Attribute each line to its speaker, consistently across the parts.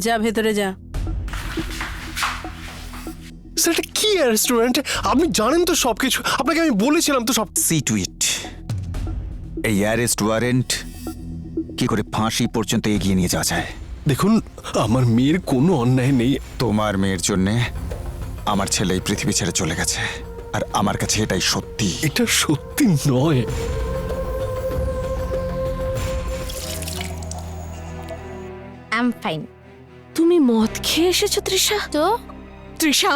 Speaker 1: যা ভেতরে যা।
Speaker 2: স্যার এটা কি রেস্টুরেন্ট? আপনি জানেন তো সবকিছু, আপনাকে আমি বলেছিলাম তো সব।
Speaker 3: সি টু ইট। এই অ্যারেস্ট ওয়ারেন্ট কি করে ফাঁসি পর্যন্ত এগিয়ে নিয়ে যাওয়া যায়?
Speaker 2: দেখুন, আমার মেয়ের কোনো অন্যায় নেই।
Speaker 3: তোমার মেয়ের জন্যে আমার ছেলে এই পৃথিবী ছেড়ে চলে গেছে, আর আমার কাছে এটাই সত্যি।
Speaker 2: এটা সত্যি নয়।
Speaker 4: I am fine.
Speaker 5: তুমি মদ খেয়ে এসেছো তৃষা?
Speaker 4: তো
Speaker 5: তৃষা,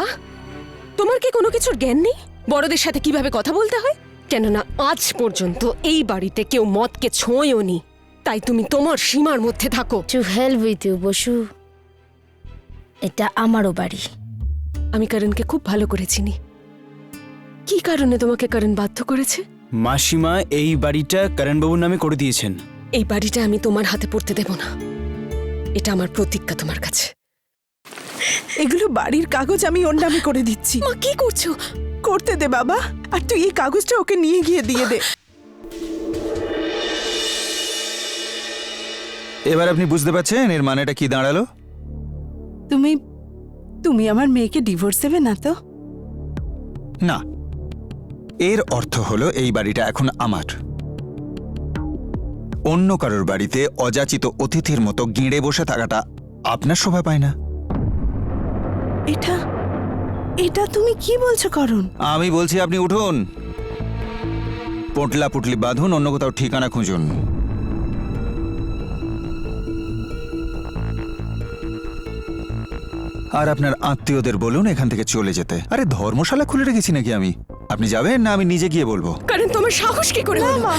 Speaker 5: তোমার কি কোনো কিছুর জ্ঞান নেই বড়দের সাথে কিভাবে কথা বলতে হয়? কেননা আজ পর্যন্ত এই বাড়িতে কেউ মদকে ছোঁয়ও নি, তাই তুমি তোমার সীমার মধ্যে থাকো।
Speaker 4: To help with you Basu, এটা আমারও বাড়ি।
Speaker 5: আমি করণকে খুব ভালো করে চিনি। কি কারণে তোমাকে করণ বাধ্য করেছে?
Speaker 6: মাসিমা এই বাড়িটা করণবাবুর নামে করে দিয়েছেন।
Speaker 5: এই বাড়িটা আমি তোমার হাতে পড়তে দেব না, এটা আমার প্রতিজ্ঞা তোমার কাছে।
Speaker 1: এগুলো বাড়ির কাগজ, আমি ওর নামে করে দিচ্ছি।
Speaker 5: মা কি করছো?
Speaker 1: করতে দে বাবা, আর তুই এই কাগজটা ওকে নিয়ে গিয়ে দিয়ে দে।
Speaker 3: এবার আপনি বুঝতে পারছেন এর মানেটা কি দাঁড়ালো?
Speaker 1: তুমি তুমি আমার মেয়েকে ডিভোর্স দেবে না তো?
Speaker 3: না, এর অর্থ হলো এই বাড়িটা এখন আমার। অন্য কারোর বাড়িতে অযাচিত অতিথির মতো গিঁড়ে বসে থাকাটা আপনার শোভা পায় না।
Speaker 1: এটা এটা তুমি কি বলছো করণ?
Speaker 3: আমি বলছি আপনি উঠুন, পোটলা পুটলি বাঁধুন, অন্য কোথাও ঠিকানা খুঁজুন। আর আপনার আত্মীয়দের বলুন এখান থেকে চলে যেতে। আরে ধর্মশালা খুলে রেখেছি নাকি আমি? আপনি যাবেন না আমি নিজে গিয়ে বলবো?
Speaker 5: করণ তোমার সাহস কি করে হলো?
Speaker 1: মা,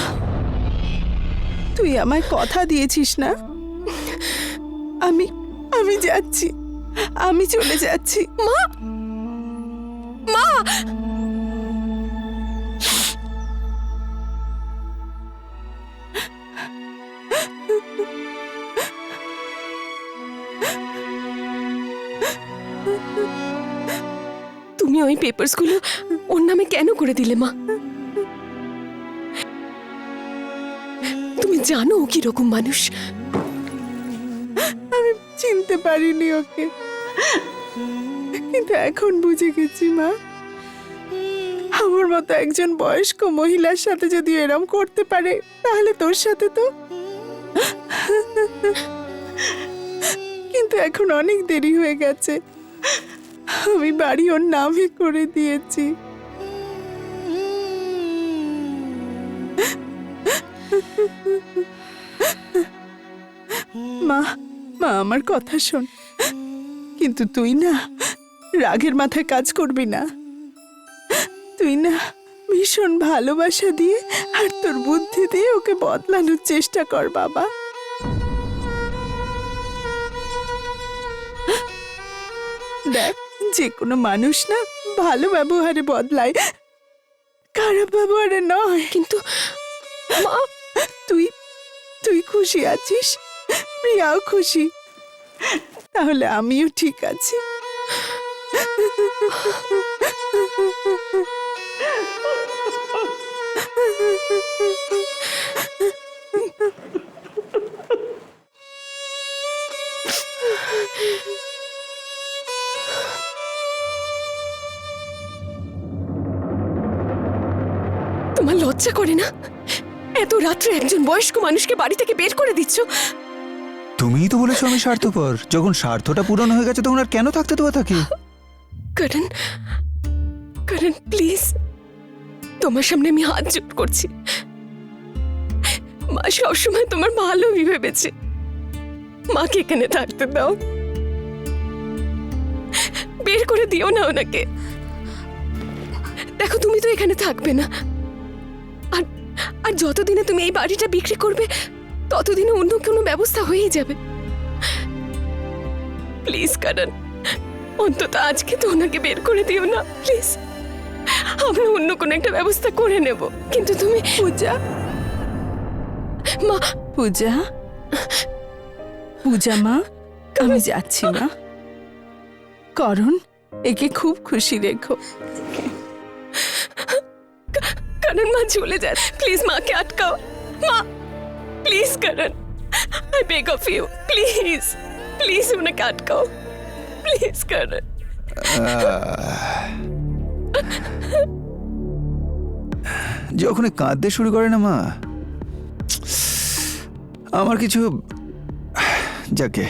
Speaker 1: তুই আমায় কথা দিয়েছিস না? আমি আমি যাচ্ছি, আমি চলে যাচ্ছি।
Speaker 5: মা, মা, তুমি ওই পেপারসগুলো ওর নামে কেন করে দিলে মা? তুমি জানো ও কি রকম মানুষ?
Speaker 1: আমি চিনতে পারিনি ওকে, কিন্তু এখন বুঝে গেছি মা। আমার মতো একজন বয়স্ক মহিলার সাথে যদি এরম করতে পারে, তাহলে তোর সাথে তো। কিন্তু এখন অনেক দেরি হয়ে গেছে, আমি বাড়ি ওর নামে করে দিয়েছি। মা, মা আমার কথা শোন, কিন্তু তুই না রাগের মাথায় কাজ করবি না। তুই না ভীষণ ভালোবাসা দিয়ে আর তোর বুদ্ধি দিয়ে ওকে বদলানোর চেষ্টা কর বাবা। দেখ, যে কোনো মানুষ না ভালো ব্যবহারে বদলায়, খারাপ ব্যবহারে নয়।
Speaker 5: কিন্তু মা,
Speaker 1: তুই তুই খুশি আছিস, প্রিয়াও খুশি, তাহলে আমিও ঠিক আছি।
Speaker 5: তোমার লজ্জা করে না? এত রাত্রে একজন বয়স্ক মানুষকে বাড়ি থেকে বের করে দিচ্ছ।
Speaker 3: তুমিই তো বলেছো আমি স্বার্থপর। যখন স্বার্থটা পূরণ হয়ে গেছে তখন আর কেন থাকতে দেওয়া থাকি?
Speaker 5: করণ, করণ প্লিজ, তোমার সামনে আমি হাত জোড় করছি। মা সবসময় তোমার ভালোই ভেবেছে, মাকে এখানে থাকতে দাও, বের করে দিও না ওনাকে। দেখো তুমি তো এখানে থাকবে না, আর আর যতদিনে তুমি এই বাড়িটা বিক্রি করবে ততদিনে অন্য কোনো ব্যবস্থা হয়েই যাবে। প্লিজ করণ, অন্তত আজকে তো ওনাকে বের করে দিও না প্লিজ। আমরা অন্য কোনো একটা ব্যবস্থা করে নেব। কিন্তু তুমি
Speaker 1: পূজা,
Speaker 5: মা,
Speaker 1: পূজা, পূজা মা, আমি যাচ্ছি মা। করণ, একে খুব খুশি রেখো।
Speaker 5: করণ মা চলে যায়, প্লিজ মাকে আটকাও। মা please Karan, I beg of you please. Please ওনাকে আটকাও, প্লিজ করণ।
Speaker 3: যখন কাঁদতে শুরু করে না মা, আমার কিছু যাকে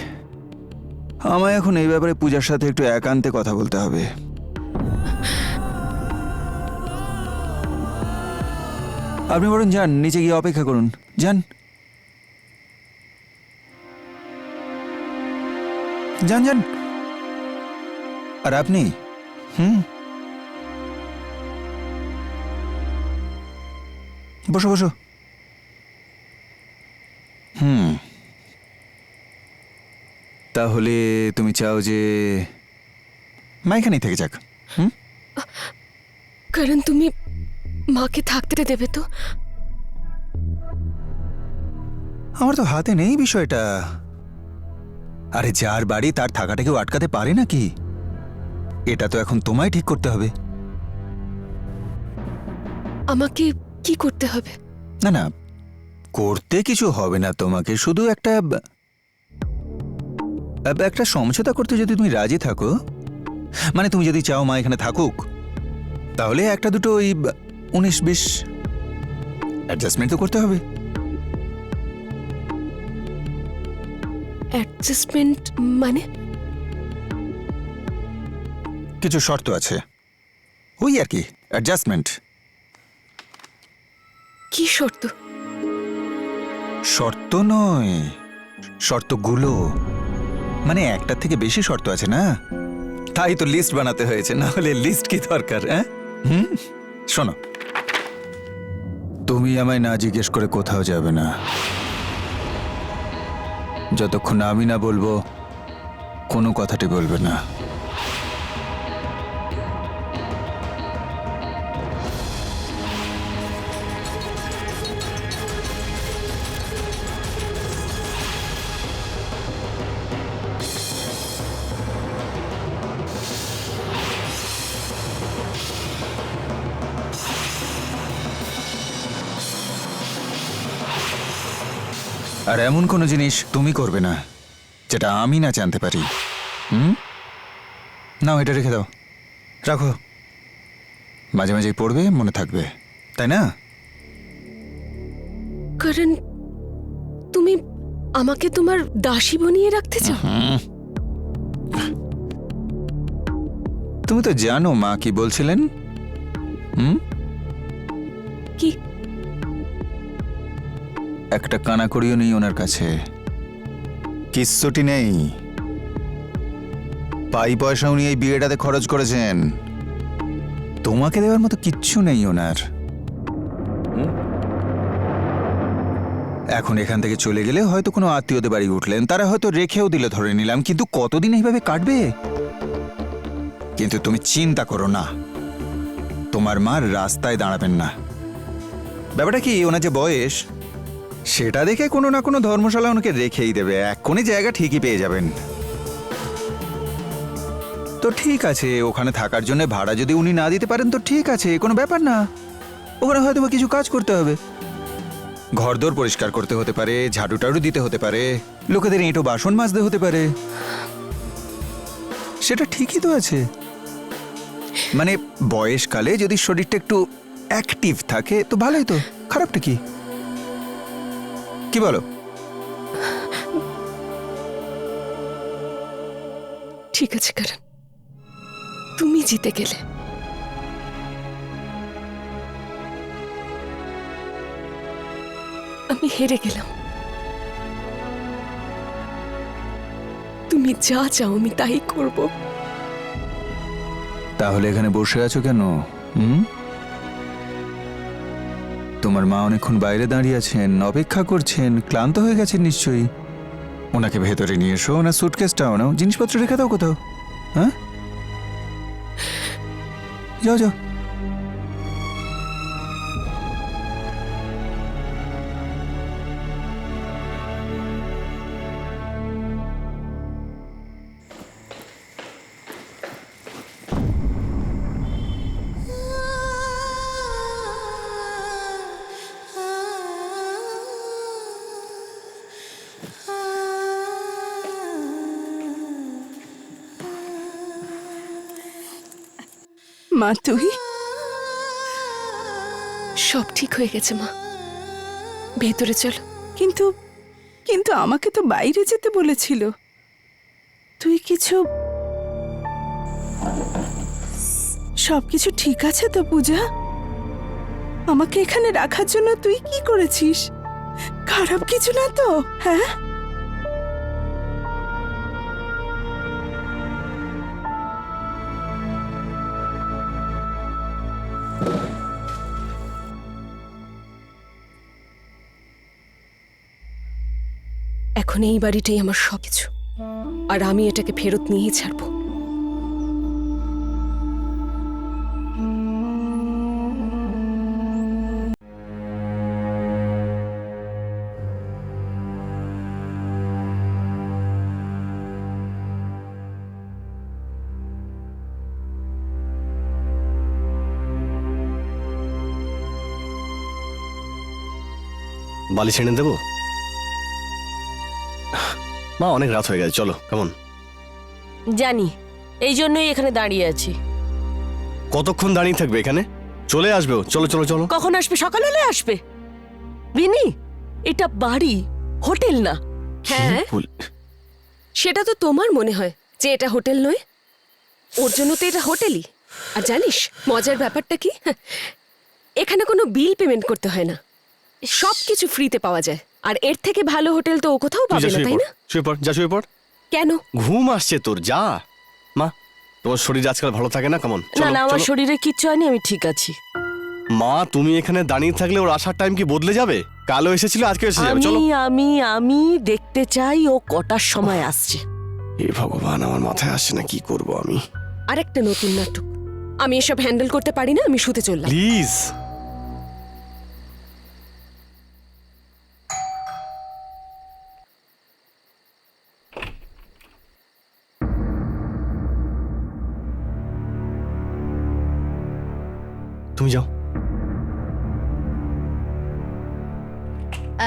Speaker 3: আমায় এখন এই ব্যাপারে পূজার সাথে একটু একান্তে কথা বলতে হবে। আপনি বরং যান, নিচে গিয়ে অপেক্ষা করুন, যান যান যান। আর আপনি বসো বসো। তাহলে তুমি চাও যে মা এখানেই থেকে যাক?
Speaker 5: করণ, তুমি মাকে থাকতে দেবে তো?
Speaker 3: আমার তো হাতে নেই বিষয়টা। আরে যার বাড়ি তার থাকাটা কেউ আটকাতে পারে নাকি? এটা তো এখন তোমায় ঠিক করতে হবে।
Speaker 5: আমাকে কি করতে হবে?
Speaker 3: না না, করতে কিছু হবে না তোমাকে, শুধু একটা সমঝোতা করতে যদি তুমি রাজি থাকো, মানে তুমি যদি চাও মা এখানে থাকুক, তাহলে একটা দুটো ওই 19-20 অ্যাডজাস্টমেন্ট তো করতে হবে।
Speaker 5: অ্যাডজাস্টমেন্ট মানে?
Speaker 3: কিছু শর্ত আছে, ওই আর কি অ্যাডজাস্টমেন্ট।
Speaker 5: কি শর্ত?
Speaker 3: শর্ত নয়, শর্তগুলো, মানে একটার থেকে বেশি শর্ত আছে না, তাই তো লিস্ট বানাতে হয়েছে, না হলে লিস্ট কি দরকার? শোনো, তুমি আমায় না জিজ্ঞেস করে কোথাও যাবে না, যতক্ষণ আমি না বলবো কোনো কথাটি বলবে না। আর এমন কোনো জিনিস তুমি করবে না যেটা আমি না জানতে পারি। নাও, এটা রেখে দাও, রাখো, মাঝে মাঝেই পড়বে, মনে থাকবে, তাই না?
Speaker 5: করণ, তুমি আমাকে তোমার দাসী বানিয়ে রাখতে চাও?
Speaker 3: তুমি তো জানো মা কি বলছিলেন।
Speaker 5: কি?
Speaker 3: একটা কানাকড়িও নেই ওনার কাছে, কিচ্ছুটি নেই, পাই পয়সা উনি এই বিয়েটাতে খরচ করেছেন, তোমাকে দেওয়ার মতো কিচ্ছু নেই ওনার। এখন এখান থেকে চলে গেলে হয়তো কোনো আত্মীয়দের বাড়ি উঠলেন, তারা হয়তো রেখেও দিলে ধরে নিলাম, কিন্তু কতদিন এইভাবে কাটবে? কিন্তু তুমি চিন্তা করো না, তোমার মা রাস্তায় দাঁড়াবেন না। ব্যাপারটা কি, ওনার যে বয়স সেটা দেখে কোনো না কোনো ধর্মশালা ওনাকে রেখেই দেবে, এক কোণে জায়গা ঠিকই পেয়ে যাবেন। তো ঠিক আছে, ওখানে থাকার জন্য ভাড়া যদি উনি না দিতে পারেন তো ঠিক আছে, কোনো ব্যাপার না। ওখানে হয়তো বা কিছু কাজ করতে হবে, ঘরদোর পরিষ্কার করতে হতে পারে, ঝাড়ু টাড়ু দিতে হতে পারে, লোকেদের এঁটো বাসন মাজতে হতে পারে, সেটা ঠিকই তো আছে। মানে বয়সকালে যদি শরীরটা একটু অ্যাক্টিভ থাকে তো ভালোই তো, খারাপটা কি? কি বলো?
Speaker 5: ঠিক আছে করণ, তুমি জিতে গেলে। আমি হেরে গেলাম। তুমি যা চাও আমি তাই করব।
Speaker 3: তাহলে এখানে বসে আছো কেন? তোমার মা অনেকক্ষণ বাইরে দাঁড়িয়ে আছেন, অপেক্ষা করছেন, ক্লান্ত হয়ে গেছেন নিশ্চয়ই। ওনাকে ভেতরে নিয়ে এসো, ওনার সুটকেসটাও নাও, জিনিসপত্র রেখে দাও কোথাও। হ্যাঁ, যাও যাও।
Speaker 1: মা তুই
Speaker 5: সব ঠিক হয়ে গেছে মা, ভেতরে চলো।
Speaker 1: কিন্তু কিন্তু আমাকে তো বাইরে যেতে বলেছিল। তুই কিছু সবকিছু ঠিক আছে তো পূজা? আমাকে এখানে রাখার জন্য তুই কি করেছিস? খারাপ কিছু না তো? হ্যাঁ,
Speaker 5: এখন এই বাড়িটাই আমার সবকিছু, আর আমি এটাকে ফেরত নিয়েই ছাড়বো।
Speaker 2: বালি ছেড়ে দেবো? মা অনেক রাত হয়ে গেছে, চলো কেমন।
Speaker 7: জানি, এই জন্যই এখানে দাঁড়িয়ে আছি।
Speaker 2: কতক্ষণ দাঁড়িয়ে থাকবে এখানে? চলে আসবে ও, চলো চলো চলো।
Speaker 7: কখন আসবে? সকাল হলে আসবে। বিনি, এটা বাড়ি, হোটেল না।
Speaker 5: হ্যাঁ, সেটা তো তোমার মনে হয় যে এটা হোটেল নয়, ওর জন্য তো এটা হোটেলই। আর জানিস মজার ব্যাপারটা কি? এখানে কোনো বিল পেমেন্ট করতে হয় না, সব কিছু ফ্রিতে পাওয়া যায়। আর এর থেকে ভালো হোটেল তো ও কোথাও
Speaker 2: তুই যা
Speaker 5: পাবে না,
Speaker 2: শুয়ে
Speaker 5: তাই
Speaker 2: পড়,
Speaker 5: না?
Speaker 2: শুয়ে পড়, যা শুয়ে পড়।
Speaker 5: কেন?
Speaker 2: ঘুম আসছে তোর, যা। মা তোমার শরীর আজকাল ভালো থাকে না, কেমন?
Speaker 7: না না, আমার শরীরে কিচ্ছু হয়নি, আমি ঠিক আছি।
Speaker 2: মা তুমি এখানে দাঁড়িয়ে থাকলে ওর আসার টাইম কি বদলে যাবে? কালও এসেছিল, আজকে এসে যাবে, চলো।
Speaker 7: আমি দেখতে চাই ও কটার সময় আসছে।
Speaker 2: হে ভগবান, আমার মাথায় আসছে না, কি করব আমি।
Speaker 5: আরেকটা নতুন নাটক। আমি এসব হ্যান্ডেল করতে পারি না, আমি শুতে চললাম।
Speaker 2: প্লিজ। তুমি যাও।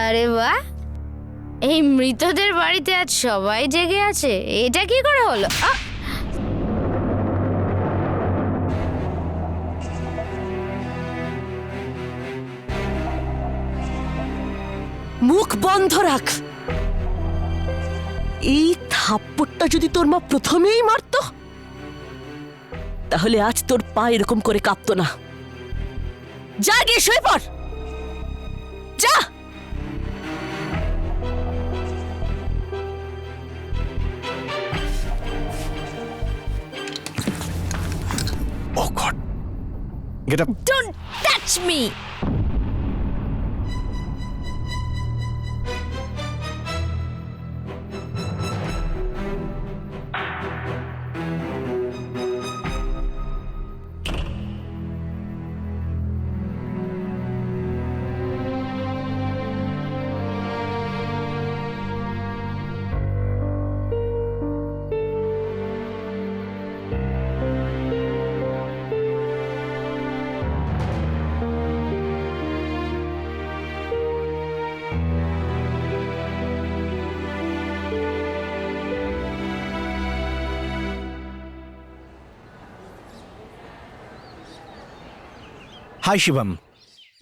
Speaker 4: আরে বাহ, এই মৃতদের বাড়িতে আজ সবাই জেগে আছে, এটা কি করে হলো?
Speaker 7: মুখ বন্ধ রাখ। এই থাপ্পড়টা যদি তোর মা প্রথমেই মারতো, তাহলে আজ তোর পা এরকম করে কাঁপতো না। যা গিয়ে শুয়ে পড়, যা।
Speaker 2: Oh God, get up.
Speaker 4: Don't touch me!
Speaker 6: Hi Shivam,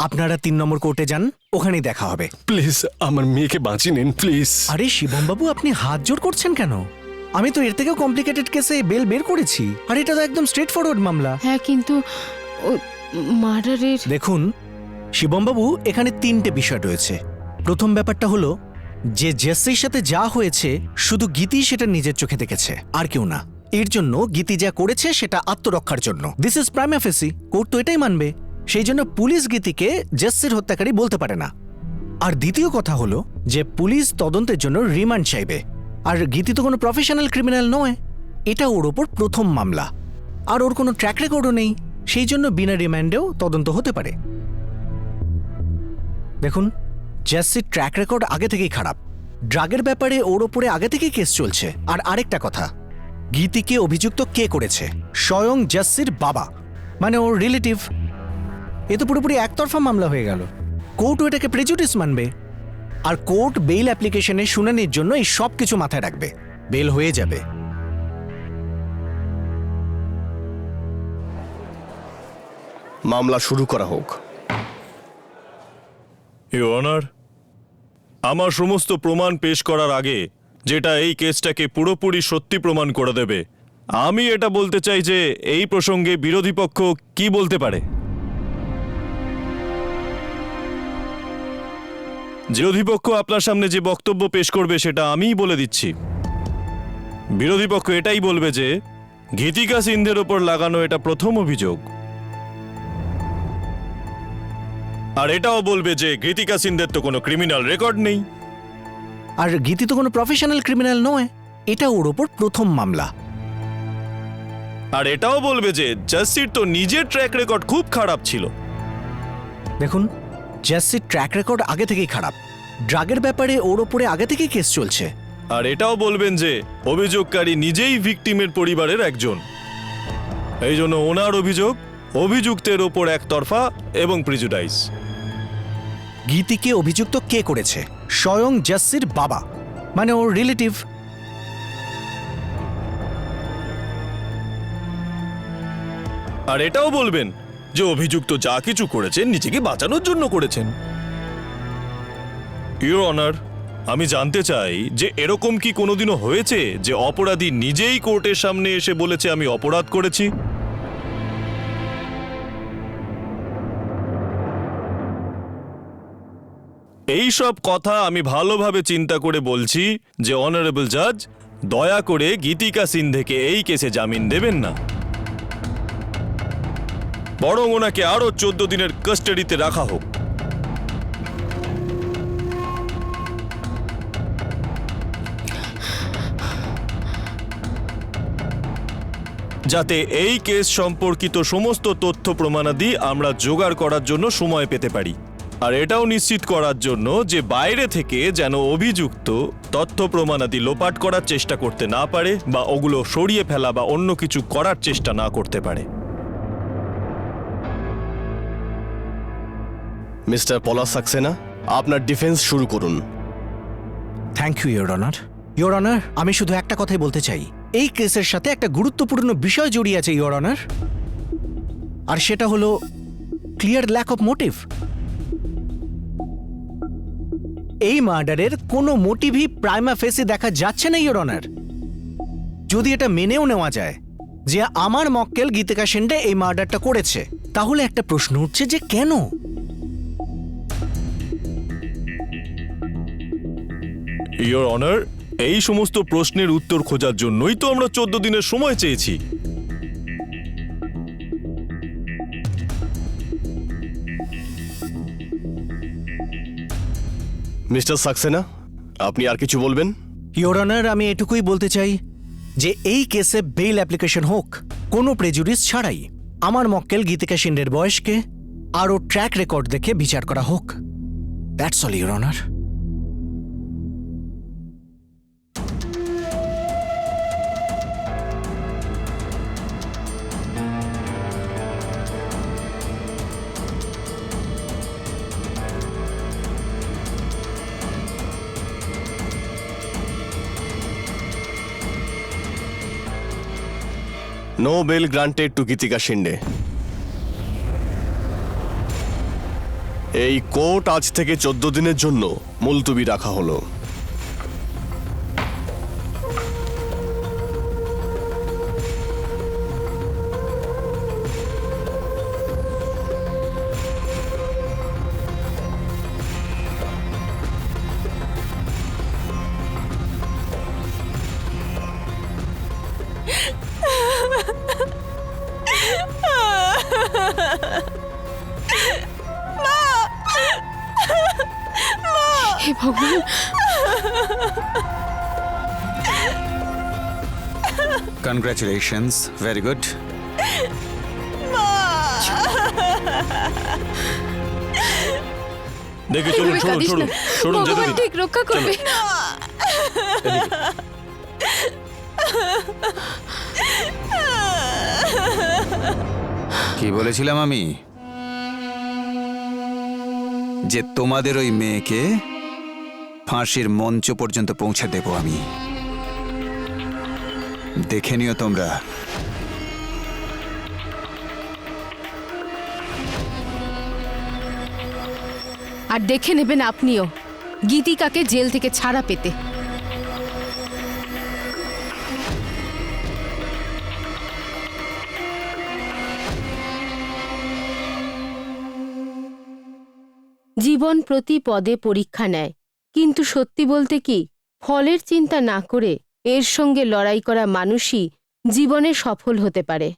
Speaker 6: আপনারা 3 নম্বর কোর্টে যান, ওখানেই দেখা হবে।
Speaker 2: প্লিজ আমার মেয়েকে বাঁচিয়ে নিন প্লিজ।
Speaker 6: আরে শিবম বাবু, আপনি হাত জোড় করছেন কেন? আমি তো এর থেকেও কমপ্লিকেটেড কেসে বেল বের করেছি, আর এটা তো একদম স্ট্রেট ফরওয়ার্ড মামলা।
Speaker 8: হ্যাঁ, কিন্তু মার্ডারের
Speaker 6: দেখুন শিবম বাবু, এখানে 3টে বিষয় রয়েছে। প্রথম ব্যাপারটা হলো যে জেসির সাথে যা হয়েছে শুধু গীতি সেটা নিজের চোখে দেখেছে, আর কেউ না। এর জন্য গীতি যা করেছে সেটা আত্মরক্ষার জন্য। দিস ইজ প্রাইমা ফেসি, কোর্ট তো এটাই মানবে। সেই জন্য পুলিশ গীতিকে জেসির হত্যাকারী বলতে পারে না। আর দ্বিতীয় কথা হলো যে পুলিশ তদন্তের জন্য রিমান্ড চাইবে, আর গীতি তো কোনো প্রফেশনাল ক্রিমিনাল নয়, এটা ওর ওপর প্রথম মামলা, আর ওর কোনো ট্র্যাক রেকর্ডও নেই। সেই জন্য বিনা রিমান্ডেও তদন্ত হতে পারে। দেখুন, জেসির ট্র্যাক রেকর্ড আগে থেকেই খারাপ, ড্রাগের ব্যাপারে ওর ওপরে আগে থেকেই কেস চলছে। আর আরেকটা কথা, গীতিকে অভিযুক্ত কে করেছে? স্বয়ং জেসির বাবা, মানে ওর রিলেটিভ। এ তো পুরোপুরি একতরফা মামলা হয়ে গেল। কোর্ট এটাকে প্রেজুডিস মানবে, আর কোর্ট বেইল অ্যাপ্লিকেশনে শুনানির জন্য এই সব কিছু মাথায় রাখবে। বেল হয়ে যাবে।
Speaker 2: মামলা শুরু করা হোক।
Speaker 8: ইওর অনার, আমার সমস্ত প্রমাণ পেশ করার আগে, যেটা এই কেসটাকে পুরোপুরি সত্যি প্রমাণ করে দেবে, আমি এটা বলতে চাই যে এই প্রসঙ্গে বিরোধী পক্ষ কি বলতে পারে। বিরোধী পক্ষ আপনার সামনে যে বক্তব্য পেশ করবে সেটা আমিই বলে দিচ্ছি। বিরোধী পক্ষ এটাই বলবে যে গীতিকা সিন্ধের ওপর লাগানো এটা প্রথম অভিযোগ, আর এটাও বলবে যে গীতিকা সিন্ধের তো কোনো ক্রিমিনাল রেকর্ড নেই।
Speaker 6: আর গীতি তো কোনো প্রফেশনাল ক্রিমিনাল নয়, এটা ওর ওপর প্রথম মামলা।
Speaker 8: আর এটাও বলবে যে জাস্টির তো নিজের ট্র্যাক রেকর্ড খুব খারাপ ছিল।
Speaker 6: দেখুন, জেসির ট্র্যাক রেকর্ড আগে থেকেই খারাপ। ড্রাগের ব্যাপারে ওর ওপরে আগে থেকেই কেস চলছে।
Speaker 8: আর এটাও বলবেন যে অভিযোগকারী নিজেই ভিকটিমের পরিবারের একজন, এই জন্য ওনার অভিযোগ অভিযুক্তের ওপর একতরফা এবং প্রিজুডাইস।
Speaker 6: গীতিকে অভিযুক্ত কে করেছে? স্বয়ং জেসির বাবা, মানে ওর রিলেটিভ।
Speaker 8: আর এটাও বলবেন যে অভিযুক্ত যা কিছু করেছেন নিজেকে বাঁচানোর জন্য করেছেন। ইওর অনার, আমি জানতে চাই যে এরকম কি কোনোদিনও হয়েছে যে অপরাধী নিজেই কোর্টের সামনে এসে বলেছে আমি অপরাধ করেছি? এই সব কথা আমি ভালোভাবে চিন্তা করে বলছি যে অনারেবল জাজ, দয়া করে গীতিকা সিন্ধেকে এই কেসে জামিন দেবেন না, বরং ওনাকে আরো 14 দিনের কাস্টাডিতে রাখা হোক। যাতে এই কেস সম্পর্কিত সমস্ত তথ্য প্রমাণাদি আমরা জোগাড় করার জন্য সময় পেতে পারি, আর এটাও নিশ্চিত করার জন্য যে বাইরে থেকে যেন অভিযুক্ত তথ্য প্রমাণাদি লোপাট করার চেষ্টা করতে না পারে, বা ওগুলো সরিয়ে ফেলা বা অন্য কিছু করার চেষ্টা না করতে পারে।
Speaker 2: মিস্টার পলাশ সাক্সেনা, আপনার ডিফেন্স শুরু করুন।
Speaker 6: Thank you your honour. Your honour, আমি শুধু একটা কথাই বলতে চাই, এই কেসের সাথে একটা গুরুত্বপূর্ণ বিষয় জড়িয়ে আছে ইওর অনার, আর সেটা হলো ক্লিয়ার ল্যাক অফ মোটিভ। এই মার্ডারের কোনো মোটিভই প্রাইমা ফেসে দেখা যাচ্ছে না ইওর অনার। যদি এটা মেনেও নেওয়া যায় যে আমার মক্কেল গীতিকা সিন্ধে এই মার্ডারটা করেছে, তাহলে একটা প্রশ্ন উঠছে যে কেন?
Speaker 8: ইওর অনার, এই সমস্ত প্রশ্নের উত্তর খোঁজার জন্যই তো আমরা 14 দিনের সময় চেয়েছি।
Speaker 2: মিস্টার সাক্সেনা, আপনি আর কিছু বলবেন?
Speaker 6: ইওর অনার, আমি এটুকুই বলতে চাই যে এই কেসে বেইল অ্যাপ্লিকেশন হোক, কোনো প্রেজুডিস ছাড়াই। আমার মক্কেল গীতিকা সিন্ধের বয়সকে আর ওর ট্র্যাক রেকর্ড দেখে বিচার করা হোক। That's all your honour.
Speaker 2: No bail granted to Gitika Shinde. এই কোর্ট আজ থেকে 14 দিনের জন্য মুলতবি রাখা হলো।
Speaker 4: হে ভগবান,
Speaker 3: কনগ্রাচুলেশনস, ভেরি গুড।
Speaker 8: দেখে চলুন, সরুন সরুন সরুন, যেতে
Speaker 4: ভগবান
Speaker 8: দিন।
Speaker 4: ঠিক রক্ষা করবে।
Speaker 3: কি বলেছিলাম আমি? যে তোমাদের ওই মেয়েকে ফাঁসির মঞ্চ পর্যন্ত পৌঁছে দেব আমি। দেখে নিও তোমরা।
Speaker 9: আর দেখে নেবেন আপনিও গীতিকাকে জেল থেকে ছাড়া পেতে। জীবন প্রতি পদে পরীক্ষা নেয়, কিন্তু সত্যি বলতে কি, ফলের চিন্তা না করে এর সঙ্গে লড়াই করা মানুষই জীবনে সফল হতে পারে।